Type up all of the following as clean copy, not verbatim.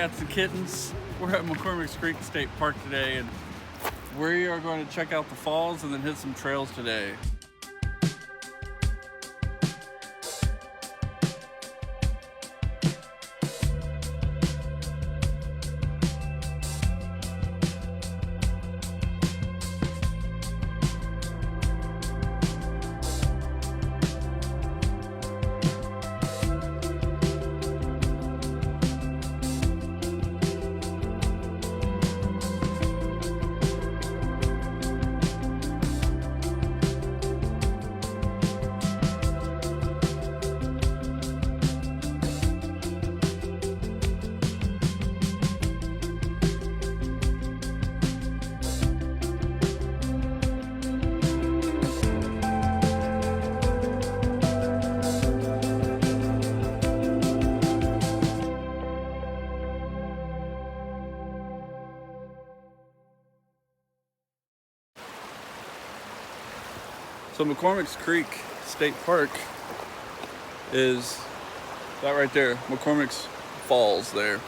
cats and kittens. We're at McCormicks Creek State Park today, and we are going to check out the falls and then hit some trails today. So McCormicks Creek State Park is that right there, McCormicks Falls there.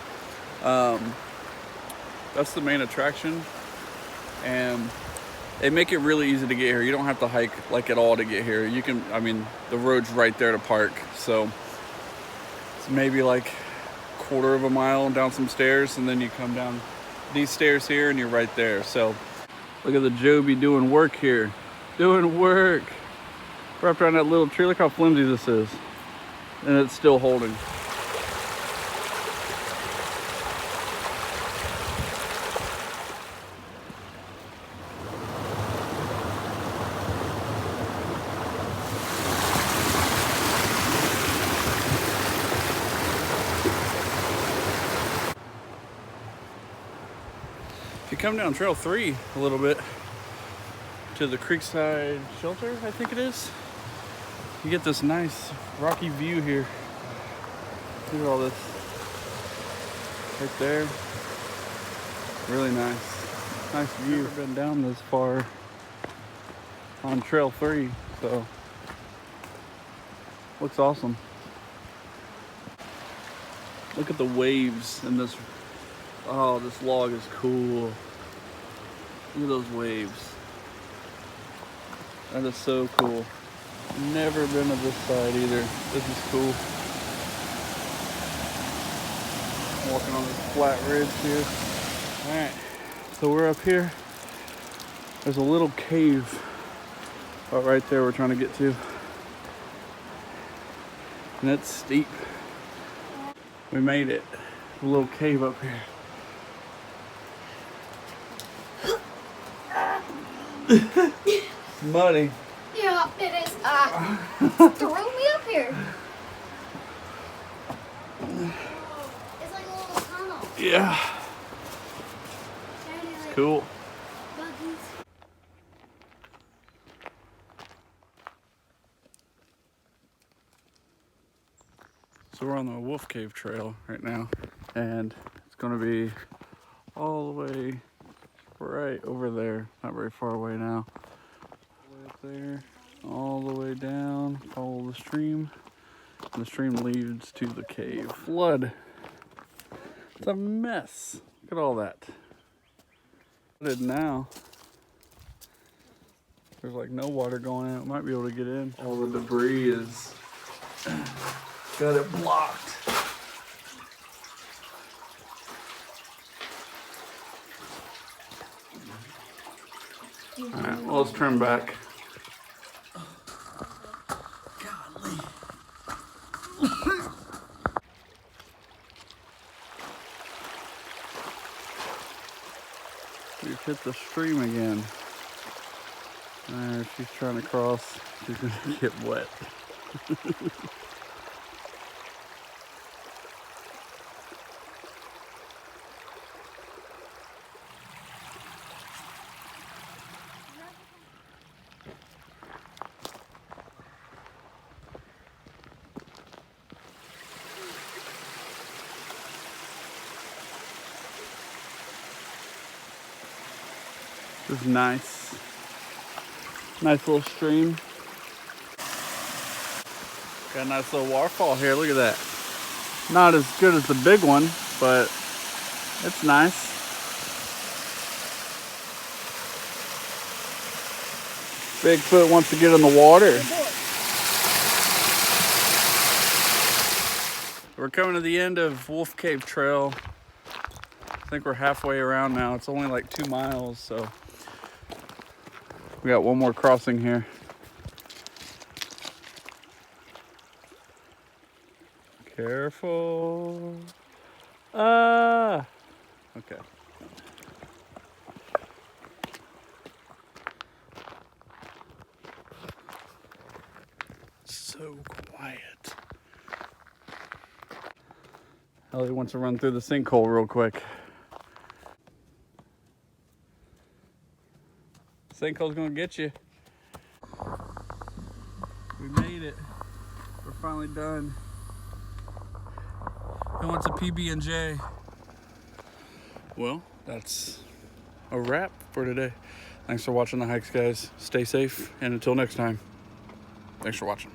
That's the main attraction, and they make it really easy to get here. You don't have to hike like at all to get here. You can, I mean, the road's right there to park, so it's maybe like a quarter of a mile down some stairs, and then you come down these stairs here and you're right there. So look at the Joby doing work here. Doing work. Wrapped around that little tree. Look how flimsy this is. And it's still holding. If you come down Trail 3 a little bit, to the Creekside Shelter, I think it is. You get this nice rocky view here. Look at all this right there. Really nice. Nice view. I've been down this far on Trail 3, so looks awesome. Look at the waves in this. Oh, this log is cool. Look at those waves. That is so cool. Never been to this side either. This is cool. Walking on this flat ridge here. Alright, so we're up here. There's a little cave right there we're trying to get to. And it's steep. We made it. A little cave up here. Muddy. Yeah, it is. Throw me up here. It's like a little tunnel. Yeah. Like Cool. buggies. So we're on the Wolf Cave Trail right now, and it's going to be all the way right over there. Not very far away now. Way up there, all the way down, follow the stream, and the stream leads to the cave. Flood. It's a mess. Look at all that. Flooded now. There's like no water going in. It might be able to get in. All the debris is got it blocked. Alright, well, let's trim back. We've hit the stream again. She's trying to cross. She's gonna get wet. This is nice. Nice little stream. Got a nice little waterfall here. Look at that. Not as good as the big one, but It's nice. Bigfoot wants to get in the water. We're coming to the end of Wolf Cave Trail. I think we're halfway around now. It's only like 2 miles, so we got one more crossing here. Careful. Ah. Okay. So quiet. Ellie wants to run through the sinkhole real quick. Sinkhole's gonna get you. We made it. We're finally done. Who wants a PB&J? Well, that's a wrap for today. Thanks for watching the hikes, guys. Stay safe, and until next time, thanks for watching.